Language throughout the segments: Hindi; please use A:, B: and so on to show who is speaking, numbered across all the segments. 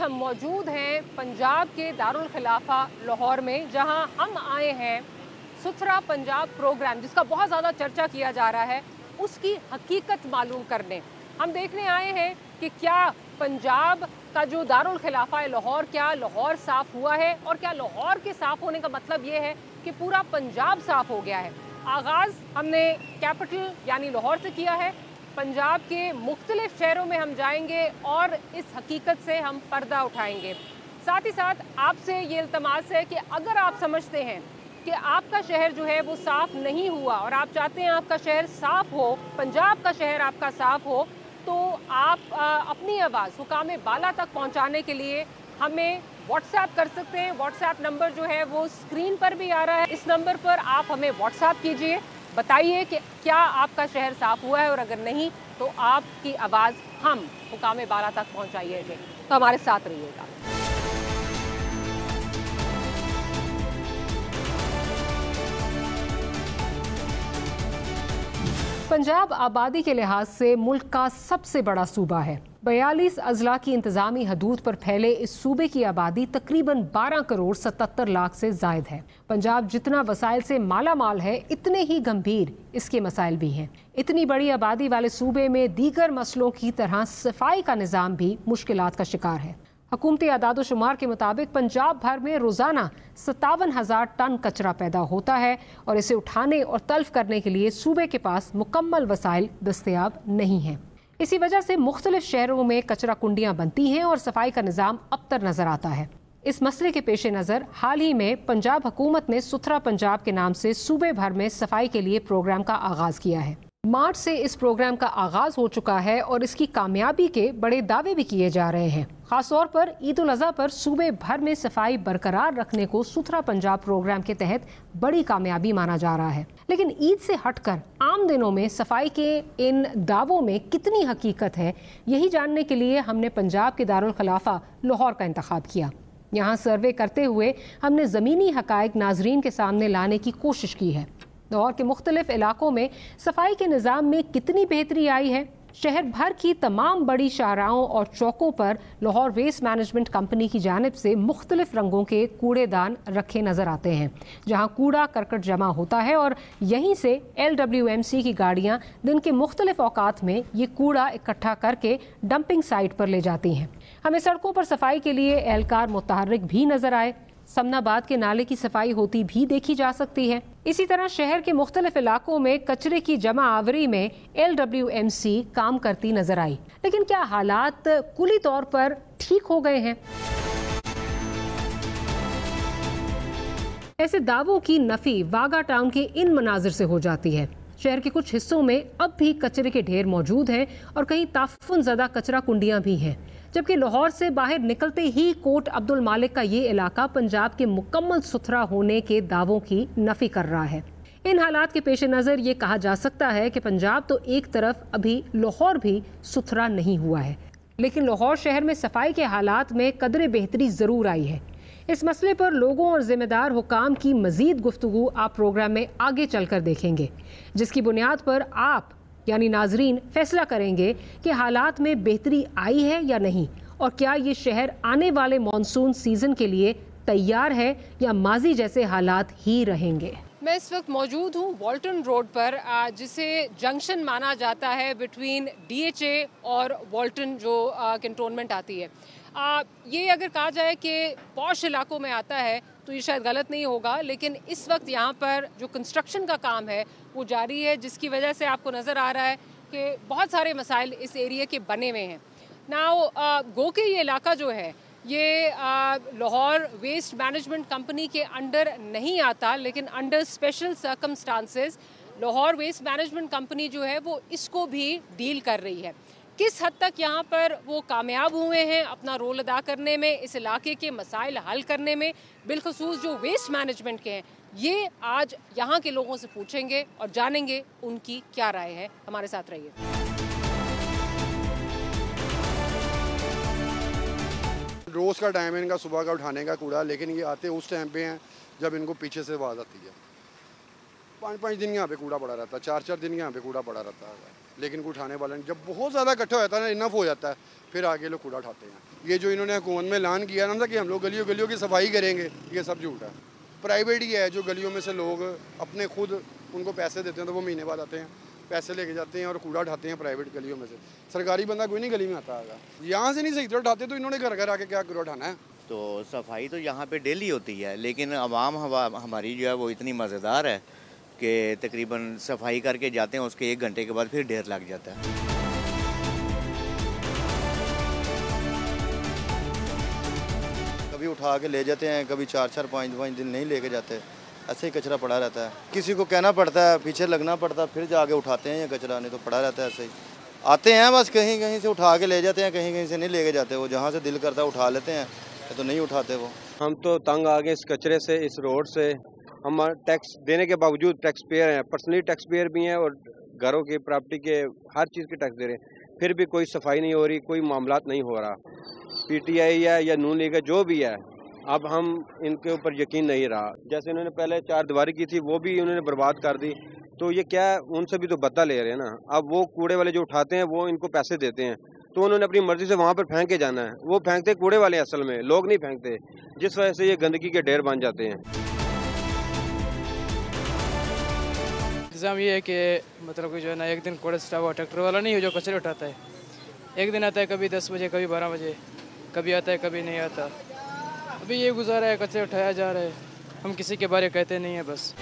A: हम मौजूद हैं पंजाब के दारुल खिलाफा लाहौर में, जहां हम आए हैं सुथरा पंजाब प्रोग्राम जिसका बहुत ज़्यादा चर्चा किया जा रहा है उसकी हकीकत मालूम करने। हम देखने आए हैं कि क्या पंजाब का जो दारुल खिलाफा है लाहौर, क्या लाहौर साफ़ हुआ है और क्या लाहौर के साफ़ होने का मतलब ये है कि पूरा पंजाब साफ़ हो गया है। आगाज़ हमने कैपिटल यानी लाहौर से किया है। पंजाब के मुख्तलिफ शहरों में हम जाएंगे और इस हकीकत से हम पर्दा उठाएंगे। साथ ही साथ आपसे ये इल्तमास है कि अगर आप समझते हैं कि आपका शहर जो है वो साफ़ नहीं हुआ और आप चाहते हैं आपका शहर साफ़ हो, पंजाब का शहर आपका साफ़ हो, तो आप अपनी आवाज़ हुकाम बाला तक पहुंचाने के लिए हमें व्हाट्सएप कर सकते हैं। व्हाट्सएप नंबर जो है वो स्क्रीन पर भी आ रहा है। इस नंबर पर आप हमें व्हाट्सएप कीजिए, बताइए कि क्या आपका शहर साफ़ हुआ है और अगर नहीं तो आपकी आवाज़ हम हुकाम बाला तक पहुंचाइएगा। तो हमारे साथ रहिएगा। पंजाब आबादी के लिहाज से मुल्क का सबसे बड़ा सूबा है। 42 अजला की इंतजामी हदूद पर फैले इस सूबे की आबादी तकरीबन 12 करोड़ 77 लाख से जायद है। पंजाब जितना वसाइल से माला माल है, इतने ही गंभीर इसके मसाइल भी हैं। इतनी बड़ी आबादी वाले सूबे में दीगर मसलों की तरह सफाई का निज़ाम भी मुश्किलात का शिकार है। हुकूमती आदाद शुमार के मुताबिक पंजाब भर में रोज़ाना 57,000 टन कचरा पैदा होता है और इसे उठाने और तल्फ करने के लिए सूबे के पास मुकम्मल वसाइल दस्तयाब नहीं हैं। इसी वजह से मुख्तलिफ शहरों में कचरा कुंडियाँ बनती हैं और सफाई का निज़ाम अबतर नज़र आता है। इस मसले के पेश नज़र हाल ही में पंजाब हुकूमत ने सुथरा पंजाब के नाम से सूबे भर में सफाई के लिए प्रोग्राम का आगाज़ किया है। मार्च से इस प्रोग्राम का आगाज हो चुका है और इसकी कामयाबी के बड़े दावे भी किए जा रहे हैं। खासतौर पर ईद उल अज़हा पर सूबे भर में सफाई बरकरार रखने को सुथरा पंजाब प्रोग्राम के तहत बड़ी कामयाबी माना जा रहा है। लेकिन ईद से हटकर आम दिनों में सफाई के इन दावों में कितनी हकीकत है, यही जानने के लिए हमने पंजाब के दारुल खिलाफा लाहौर का इंतखाब किया। यहाँ सर्वे करते हुए हमने ज़मीनी हकायक नाजरीन के सामने लाने की कोशिश की है। लाहौर के मुख्तलिफ इलाकों में सफाई के निज़ाम में कितनी बेहतरी आई है। शहर भर की तमाम बड़ी शाहराहों और चौकों पर लाहौर वेस्ट मैनेजमेंट कंपनी की जानिब से मुख्तलिफ रंगों के कूड़ेदान रखे नज़र आते हैं, जहां कूड़ा करकट जमा होता है और यहीं से LWMC की गाड़ियां दिन के मुख्तलिफ औकात में ये कूड़ा इकट्ठा करके डंपिंग साइट पर ले जाती हैं। हमें सड़कों पर सफाई के लिए एहलकार मुतहर्रिक भी नज़र आए। समनाबाद के नाले की सफाई होती भी देखी जा सकती है। इसी तरह शहर के मुख्तलिफ इलाकों में कचरे की जमा आवरी में LWMC काम करती नजर आई। लेकिन क्या हालात कुली तौर पर ठीक हो गए हैं? ऐसे दावों की नफी वागा टाउन के इन मनाजिर से हो जाती है। शहर के कुछ हिस्सों में अब भी कचरे के ढेर मौजूद हैं और कहीं ताफुन ज़दा कचरा कुंडियां भी हैं, जबकि लाहौर से बाहर निकलते ही कोट अब्दुल मालिक का ये इलाका पंजाब के मुकम्मल सुथरा होने के दावों की नफी कर रहा है। इन हालात के पेश नज़र ये कहा जा सकता है कि पंजाब तो एक तरफ अभी लाहौर भी सुथरा नहीं हुआ है, लेकिन लाहौर शहर में सफाई के हालात में कदरे बेहतरी ज़रूर आई है। इस मसले पर लोगों और जिम्मेदार हुकाम की मजीद गुफ्तगू आप प्रोग्राम में आगे चलकर देखेंगे, जिसकी बुनियाद पर आप यानी नाजरीन फैसला करेंगे कि हालात में बेहतरी आई है या नहीं, और क्या ये शहर आने वाले मॉनसून सीजन के लिए तैयार है या माजी जैसे हालात ही रहेंगे। मैं इस वक्त मौजूद हूँ वॉल्टन रोड पर, जिसे जंक्शन माना जाता है बिटवीन DHA और वॉल्टन जो कैंटोनमेंट आती है। ये अगर कहा जाए कि पॉश इलाकों में आता है तो ये शायद गलत नहीं होगा, लेकिन इस वक्त यहाँ पर जो कंस्ट्रक्शन का काम है वो जारी है, जिसकी वजह से आपको नज़र आ रहा है कि बहुत सारे मसाइल इस एरिया के बने हुए हैं। नाउ गो के ये इलाका जो है ये लाहौर वेस्ट मैनेजमेंट कंपनी के अंडर नहीं आता, लेकिन under special circumstances Lahore waste management company जो है वो इसको भी डील कर रही है। किस हद तक यहाँ पर वो कामयाब हुए हैं अपना रोल अदा करने में, इस इलाके के मसाइल हल करने में, बिलखसूस जो वेस्ट मैनेजमेंट के हैं, ये आज यहाँ के लोगों से पूछेंगे और जानेंगे उनकी क्या राय है। हमारे साथ रहिए।
B: रोज़ का टाइम है इनका सुबह का उठाने का कूड़ा, लेकिन ये आते उस टाइम पे हैं जब इनको पीछे से आवाज़ आती है। 5-5 दिन यहाँ पे कूड़ा पड़ा रहता है, 4-4 दिन यहाँ पे कूड़ा पड़ा रहता है। लेकिन कोई उठाने वाला नहीं। जब बहुत ज़्यादा इकट्ठा हो जाता है ना, इनफ हो जाता है, फिर आगे लोग कूड़ा उठाते हैं। ये जो इन्होंने हुकूमत में ऐलान किया ना कि हम लोग गलियों गलियों की सफाई करेंगे, ये सब झूठ है। प्राइवेट ही है, जो गलियों में से लोग अपने खुद उनको पैसे देते हैं तो वो महीने बाद आते हैं, पैसे लेके जाते हैं और कूड़ा उठाते हैं प्राइवेट गलियों में से। सरकारी बंदा कोई नहीं गली में आता है, यहाँ से नहीं सही तरह उठाते तो इन्होंने घर घर आके क्या कूड़ा उठाना है।
C: तो सफाई तो यहाँ पे डेली होती है, लेकिन आवाम हमारी जो है वो इतनी मज़ेदार है कि तकरीबन सफाई करके जाते हैं, उसके 1 घंटे के बाद फिर ढेर लग जाता है।
D: कभी उठा के ले जाते हैं, कभी 4-4, 5-5 दिन नहीं लेके जाते, ऐसे ही कचरा पड़ा रहता है। किसी को कहना पड़ता है, पीछे लगना पड़ता है, फिर जाके उठाते हैं ये कचरा, नहीं तो पड़ा रहता है ऐसे ही। आते हैं बस कहीं कहीं से उठा के ले जाते हैं, कहीं कहीं से नहीं लेके जाते, वो जहाँ से दिल करता है उठा लेते हैं, तो नहीं उठाते वो।
E: हम तो तंग आ गए इस कचरे से, इस रोड से। हम टैक्स देने के बावजूद टैक्स पेयर हैं, पर्सनली टैक्स पेयर भी हैं और घरों के प्रॉपर्टी के हर चीज़ के टैक्स दे रहे हैं, फिर भी कोई सफाई नहीं हो रही, कोई मामलात नहीं हो रहा। पीटीआई है या नून लीग है, जो भी है, अब हम इनके ऊपर यकीन नहीं रहा। जैसे इन्होंने पहले 4 दीवारी की थी, वो भी उन्होंने बर्बाद कर दी, तो ये क्या है, उनसे भी तो बदला ले रहे हैं ना। अब वो कूड़े वाले जो उठाते हैं वो इनको पैसे देते हैं, तो उन्होंने अपनी मर्जी से वहाँ पर फेंक के जाना है। वो फेंकते कूड़े वाले असल में, लोग नहीं फेंकते, जिस वजह से ये गंदगी के ढेर बन जाते हैं।
F: इंतज़ाम ये है कि मतलब कि जो है ना, एक दिन कूड़ा स्टाफ हुआ, ट्रैक्टर वाला नहीं है जो कचरे उठाता है, एक दिन आता है कभी 10 बजे, कभी 12 बजे, कभी आता है कभी नहीं आता। अभी ये गुजारा है, कचरे उठाया जा रहा है, हम किसी के बारे कहते नहीं हैं बस।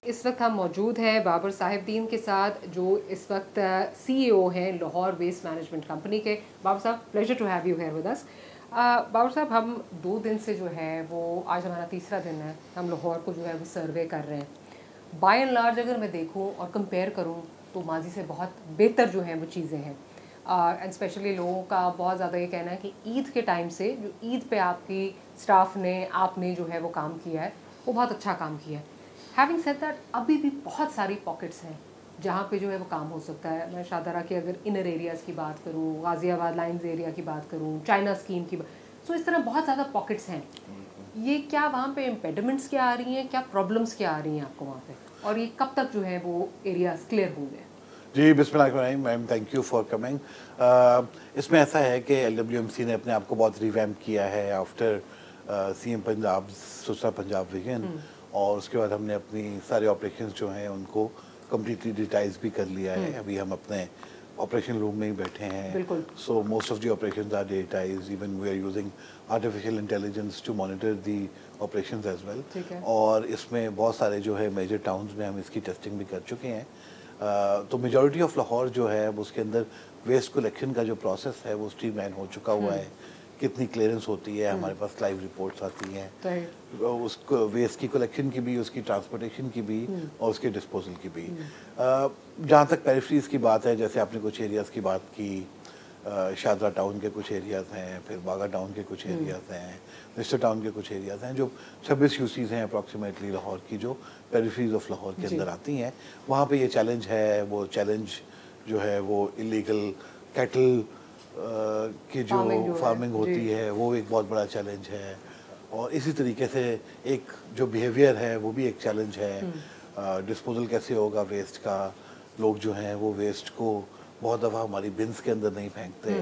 A: इस वक्त हम मौजूद हैं बाबर साहिबदीन के साथ, जो इस वक्त CEO हैं लाहौर वेस्ट मैनेजमेंट कंपनी के। बाबर साहब, pleasure to have you here with us. Babar साहब, हम 2 दिन से जो है वो, आज हमारा तीसरा दिन है, हम लाहौर को जो है वो सर्वे कर रहे हैं। बाय एंड लार्ज अगर मैं देखूं और कंपेयर करूं तो माजी से बहुत बेहतर जो है वो चीज़ें हैं। एंड स्पेशली लोगों का बहुत ज़्यादा ये कहना है कि ईद के टाइम से, जो ईद पे आपकी स्टाफ ने, आपने जो है वो काम किया है, वो बहुत अच्छा काम किया है। हैविंग सेड दैट, अभी भी बहुत सारी पॉकेट्स हैं जहाँ पे जो है वो काम हो सकता है। मैं शाहदरा के अगर इनर एरियाज़ की बात करूँ, गाज़ियाबाद लाइन्स एरिया की बात करूँ, चाइना स्कीम की सो इस तरह बहुत ज़्यादा पॉकेट्स हैं। ये क्या वहाँ पे इम्पेडिमेंट्स क्या आ रही हैं, क्या प्रॉब्लम्स क्या आ रही हैं आपको वहाँ पे, और ये कब तक जो है वो एरियाज क्लियर होंगे?
G: जी, बिस्मिल्लाहिर्रहमानिर्रहीम ma'am, thank you for coming. इसमें ऐसा है कि LWMC ने अपने आप को बहुत रिवैम्प किया है आफ्टर CM पंजाब सुसरा पंजाब विजन, और उसके बाद हमने अपनी सारे ऑपरेशंस जो हैं उनको कम्प्लीटली डिजिटाइज भी कर लिया है। अभी हम अपने ऑपरेशन रूम में ही बैठे हैं, so most of the operations are digitized, even we are using artificial intelligence to monitor the operations as well. और इसमें बहुत सारे जो है मेजर टाउन्स में हम इसकी टेस्टिंग भी कर चुके हैं। तो मेजॉरिटी ऑफ लाहौर जो है उसके अंदर वेस्ट कलेक्शन का जो प्रोसेस है वो स्ट्रीमलाइन हो चुका हुआ है। कितनी क्लियरेंस होती है, हमारे पास लाइव रिपोर्ट्स आती हैं उसको, वेस्ट की कलेक्शन की भी, उसकी ट्रांसपोर्टेशन की भी और उसके डिस्पोजल की भी। जहाँ तक पेरिफेरीज की बात है, जैसे आपने कुछ एरियाज़ की बात की, शादरा टाउन के कुछ एरियाज़ हैं, फिर बागा टाउन के कुछ एरियाज़ हैं, मिस्टर टाउन के कुछ एरियाज़ हैं, जो 26 यूसीज़ हैं अप्रॉक्सीमेटली लाहौर की, जो पेरिफेरीज ऑफ लाहौर के अंदर आती हैं। वहाँ पे ये चैलेंज है, वो चैलेंज जो है वो इलीगल कैटल की जो फार्मिंग होती है वो एक बहुत बड़ा चैलेंज है, और इसी तरीके से एक जो बिहेवियर है वो भी एक चैलेंज है। डिस्पोजल कैसे होगा वेस्ट का, लोग जो हैं वो वेस्ट को बहुत दफ़ा हमारी बिन्स के अंदर नहीं फेंकते,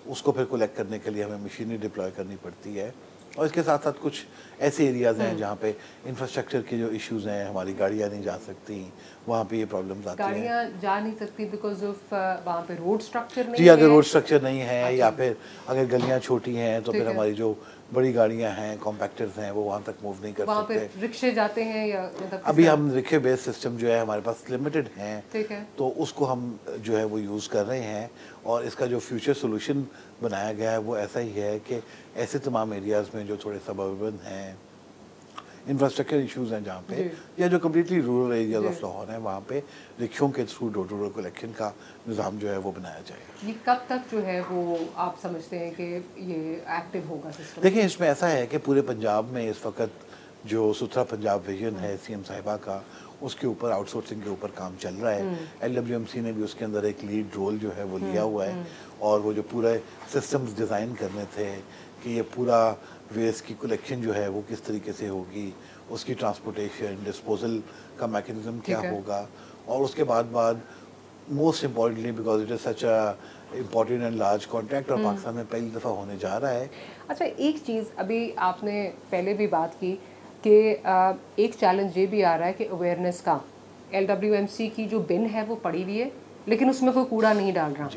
G: उसको फिर कलेक्ट करने के लिए हमें मशीनरी डिप्लॉय करनी पड़ती है। और इसके साथ साथ कुछ ऐसे एरियाज़ हैं जहाँ पे इंफ्रास्ट्रक्चर के जो इश्यूज़ हैं, हमारी गाड़ियाँ नहीं जा सकती, वहाँ पे ये प्रॉब्लम्स आती हैं।
A: गाड़ियाँ जा नहीं सकती बिकॉज ऑफ वहाँ पे रोड स्ट्रक्चर नहीं
G: जी,
A: है।
G: अगर रोड स्ट्रक्चर नहीं है या फिर अगर गलियाँ छोटी हैं तो फिर हमारी जो बड़ी गाड़ियाँ हैं, कॉम्पैक्टर्स हैं, वो वहाँ तक मूव नहीं कर
A: वहाँ
G: सकते।
A: पे रिक्शे जाते हैं या मतलब
G: अभी हम रिक्शे बेस्ड सिस्टम जो है हमारे पास लिमिटेड हैं,
A: ठीक है,
G: तो उसको हम जो है वो यूज़ कर रहे हैं। और इसका जो फ्यूचर सोल्यूशन बनाया गया है वो ऐसा ही है कि ऐसे तमाम एरियाज़ में जो थोड़े सबर्बन हैं, इंफ्रास्ट्रक्चर इश्यूज़ हैं जहाँ पे, या जो completely rural areas of Lahore हैं, वहाँ पे रिक्शों के through door to door collection का निज़ाम जो है वो बनाया जाएगा।
A: ये कब तक जो है वो आप समझते हैं कि ये एक्टिव होगा सिस्टम?
G: देखिए, इसमें ऐसा है कि पूरे पंजाब में इस वक्त जो सुथरा पंजाब विजन है CM साहिबा का, उसके ऊपर आउटसोर्सिंग के ऊपर काम चल रहा है। LWMC ने भी उसके अंदर एक लीड रोल जो है वो लिया हुआ है, और वो जो पूरे सिस्टम्स डिज़ाइन करने थे कि ये पूरा वेस्ट की कलेक्शन जो है वो किस तरीके से होगी, उसकी ट्रांसपोर्टेशन, डिस्पोजल का मैकेनिज्म क्या होगा, और उसके बाद most importantly because it is such a important and large contract और पाकिस्तान में पहली दफ़ा होने जा रहा है।
A: अच्छा, एक चीज़ अभी आपने पहले भी बात की कि एक चैलेंज ये भी आ रहा है कि अवेयरनेस का, LWMC की जो बिन है वो पड़ी हुई है लेकिन उसमें कोई कूड़ा नहीं डाल रहा।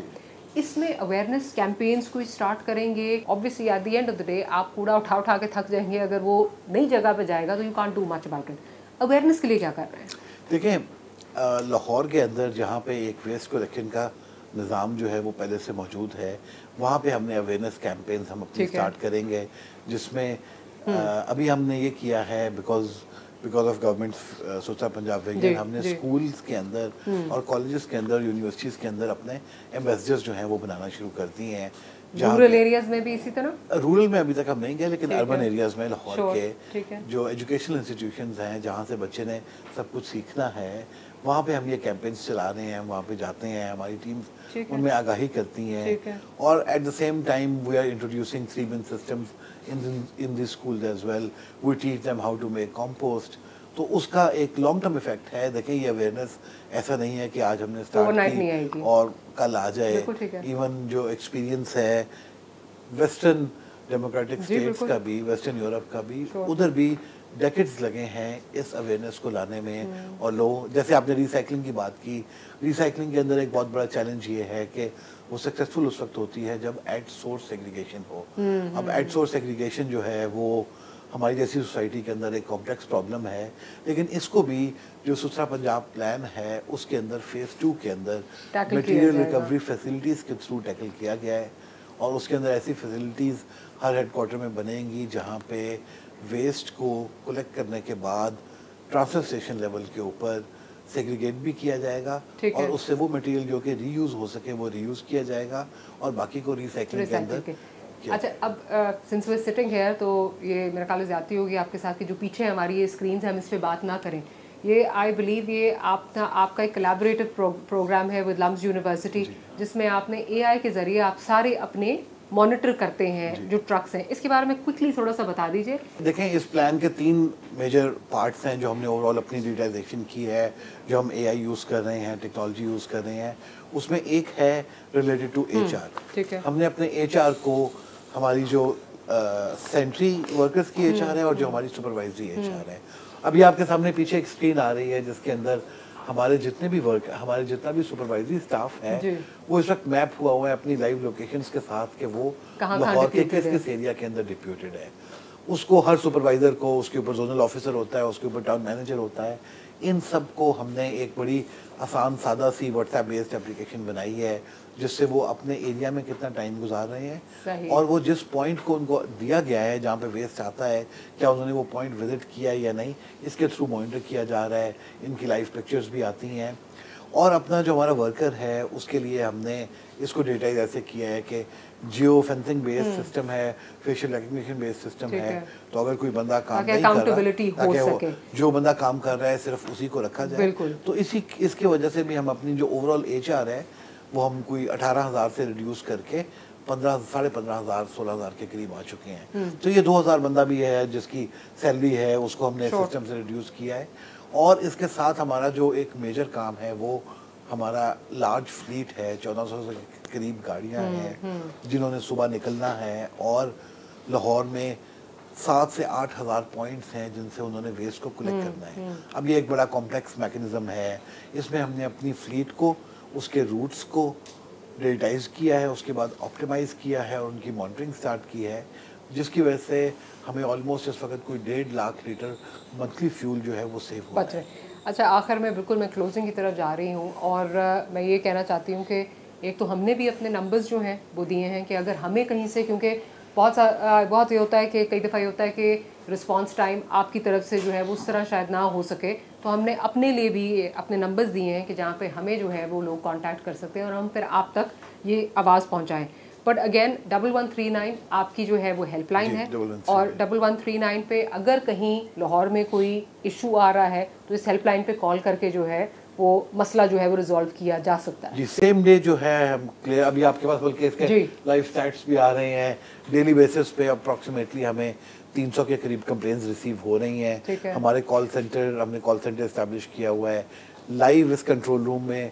A: इसमें अवेयरनेस कैंपेन्स कोई स्टार्ट करेंगे? Obviously at the end of the day आप कूड़ा उठा उठा के थक जाएंगे, अगर वो नई जगह पे जाएगा तो you can't do much about it. Awareness के लिए क्या कर रहे हैं?
G: देखें, लाहौर के अंदर जहाँ पे एक वेस्ट कलेक्शन का निज़ाम जो है वो पहले से मौजूद है, वहाँ पे हमने अवेयरनेस कैंपेन्स हम अपनी स्टार्ट करेंगे, जिसमें अभी हमने ये किया है बिकॉज ऑफ गवर्नमेंट सोचा पंजाब विजन, हमने स्कूल्स के अंदर और कॉलेजेस के अंदर, यूनिवर्सिटीज़ के अंदर अपने एम्बेसडर्स जो हैं वो बनाना शुरू कर दिए हैं।
A: रूरल एरियाज में भी इसी तरह?
G: रूरल में अभी तक हम नहीं गए, लेकिन अर्बन एरियाज में लाहौर के जो एजुकेशनल इंस्टीट्यूशंस हैं जहाँ से बच्चे ने सब कुछ सीखना है, वहाँ पे हम ये कैंपेन्स चला रहे हैं, वहाँ पे जाते हैं, हमारी टीम्स उनमें आगाही करती हैं, और at the same time we are introducing 3 bin systems in the schools as well, we teach them how to make compost. तो उसका एक लॉन्ग टर्म इफेक्ट है। देखें, ये अवेयरनेस ऐसा नहीं है कि आज हमने स्टार्ट की और कल आ जाए। इवन जो एक्सपीरियंस है वेस्टर्न डेमोक्रेटिक स्टेट्स का भी, वेस्टर्न यूरोप का भी, उधर भी डेकेड्स लगे हैं इस अवेयरनेस को लाने में। और लोग, जैसे आपने रिसाइकलिंग की बात की, रिसाइकलिंग के अंदर एक बहुत बड़ा चैलेंज ये है कि वो सक्सेसफुल उस वक्त होती है जब एट सोर्स सेग्रीगेशन हो। अब एट सोर्स सेग्रीगेशन जो है वो हमारी जैसी सोसाइटी के अंदर एक कॉम्प्लेक्स प्रॉब्लम है, लेकिन इसको भी जो सुथरा पंजाब प्लान है उसके अंदर फेज़ 2 के अंदर मटेरियल रिकवरी फैसिलिटीज़ के थ्रू टैकल किया गया है, और उसके अंदर ऐसी फैसिलिटीज़ हर हेडक्वार्टर में बनेंगी जहाँ पे वेस्ट को कलेक्ट करने के बाद ट्रांसफर स्टेशन लेवल के ऊपर सेग्रीगेट भी किया जाएगा, और उससे वो मटेरियल जो कि रीयूज़ हो सके वो रीयूज़ किया जाएगा, और बाकी को रिसाइकलिंग के अंदर।
A: अच्छा, अब सिंस वी सिटिंग हियर, तो ये मेरा ख्याल ज़्यादती होगी आपके साथ कि जो पीछे हमारी ये स्क्रीन है हम इस पर बात ना करें। ये आई बिलीव ये आपका एक कोलैबोरेटिव प्रोग्राम है विद लम्स यूनिवर्सिटी, जिसमें आपने AI के ज़रिए आप सारे अपने मॉनिटर करते हैं जो ट्रक्स हैं। इसके बारे में क्विकली थोड़ा सा बता दीजिए।
G: देखें, इस प्लान के 3 मेजर पार्ट्स हैं जो हमने ओवरऑल अपनी डिजिटाइजेशन की है, जो हम AI यूज़ कर रहे हैं, टेक्नोलॉजी यूज़ कर रहे हैं। उसमें एक है रिलेटेड टू HR।
A: ठीक है,
G: हमने अपने HR को, हमारी जो सेंट्री वर्कर्स की HR है और जो हमारी सुपरवाइजरी HR है, अभी आपके सामने पीछे एक स्क्रीन आ रही है जिसके अंदर हमारे जितने भी हमारे जितना भी सुपरवाइजरी स्टाफ है वो इस वक्त मैप हुआ हुआ है अपनी लाइव लोकेशंस के साथ कि वो लाहौर के किस एरिया के अंदर डिप्यूटेड है। उसको हर सुपरवाइजर को, उसके ऊपर जोनल ऑफिसर होता है, उसके ऊपर टाउन मैनेजर होता है, इन सब को हमने एक बड़ी आसान सादा सी व्हाट्सएप बेस्ड एप्लीकेशन बनाई है जिससे वो अपने एरिया में कितना टाइम गुजार रहे हैं और वो जिस पॉइंट को उनको दिया गया है जहाँ पे वेस्ट आता है, क्या उन्होंने वो पॉइंट विजिट किया है या नहीं, इसके थ्रू मॉनिटर किया जा रहा है। इनकी लाइव पिक्चर्स भी आती हैं। और अपना जो हमारा वर्कर है उसके लिए हमने इसको डेटाइज ऐसे किया है कि जियो फेंसिंग बेस्ड सिस्टम है, फेशियल रिकग्निशन बेस्ड सिस्टम है, तो अगर कोई बंदा काम नहीं कर रहा, जो बंदा काम कर रहा है सिर्फ उसी को रखा जाए। तो इसकी वजह से भी हम अपनी जो ओवरऑल HR है वो हम कोई 18,000 से रिड्यूस करके 15,500 16,000 के करीब आ चुके हैं। तो ये 2,000 बंदा भी है जिसकी सैलरी है उसको हमने सिस्टम से रिड्यूस किया है। और इसके साथ हमारा जो एक मेजर काम है वो हमारा लार्ज फ्लीट है, 1400 के करीब गाड़ियां हैं जिन्होंने सुबह निकलना है और लाहौर में 7 से 8,000 पॉइंट्स हैं जिनसे उन्होंने वेस्ट को कलेक्ट करना है। अब ये एक बड़ा कॉम्प्लेक्स मैकेनिज्म है। इसमें हमने अपनी फ्लीट को, उसके रूट्स को डिजिटाइज किया है, उसके बाद ऑप्टिमाइज़ किया है और उनकी मॉनिटरिंग स्टार्ट की है, जिसकी वजह से हमें ऑलमोस्ट इस वक्त कोई 1.5 लाख लीटर मंथली फ्यूल जो है वो सेव हुआ है।
A: अच्छा, आखिर में बिल्कुल मैं क्लोजिंग की तरफ जा रही हूँ और मैं ये कहना चाहती हूँ कि एक तो हमने भी अपने नंबर्स जो हैं वो दिए हैं कि अगर हमें कहीं से, क्योंकि बहुत ये होता है कि कई दफ़ा ये होता है कि रिस्पांस टाइम आपकी तरफ से जो है वो उस तरह शायद ना हो सके, तो हमने अपने लिए भी अपने नंबर्स दिए हैं कि जहाँ पे हमें जो है वो लोग कांटेक्ट कर सकते हैं और हम फिर आप तक ये आवाज़ पहुँचाएँ। बट अगेन 1139 आपकी जो है वो हेल्पलाइन है और 1139 पे अगर कहीं लाहौर में कोई इशू आ रहा है तो इस हेल्पलाइन पे कॉल करके जो है वो मसला जो है वो रिजॉल्व किया जा सकता है।
G: जी, सेम डे जो है हम क्लियर, अभी आपके पास बल्कि इसके लाइव स्टैट्स भी आ रहे हैं, डेली बेसिस पे अप्रॉक्सीमेटली हमें 300 के करीब कंप्लेंट्स रिसीव हो रही हैं। हमारे कॉल सेंटर, हमने कॉल सेंटर इस्टेब्लिश किया हुआ है, लाइव इस कंट्रोल रूम में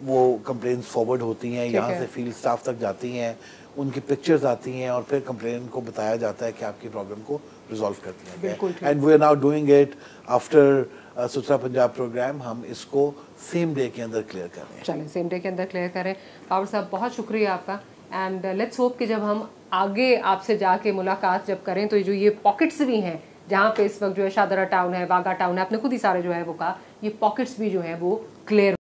G: वो कंप्लेंट्स फॉरवर्ड होती हैं, यहाँ से फील्ड स्टाफ तक जाती हैं, उनकी पिक्चर्स आती हैं और फिर कंप्लेन को बताया जाता है कि आपकी प्रॉब्लम को रिजॉल्व कर दिया गया। And we are now doing it after Suthra Punjab programme, हम इसको सेम डे के अंदर क्लियर कर रहे हैं।
A: चलें, सेम डे के अंदर क्लियर करें। पावर साहब बहुत शुक्रिया आपका, एंड लेट्स होप कि जब हम आगे आपसे जाके मुलाकात जब करें तो जो ये पॉकेट्स भी हैं जहाँ पे इस वक्त जो है शादरा टाउन है, वागा टाउन है, आपने खुद ही सारे जो है वो कहा, ये पॉकेट्स भी जो है वो क्लियर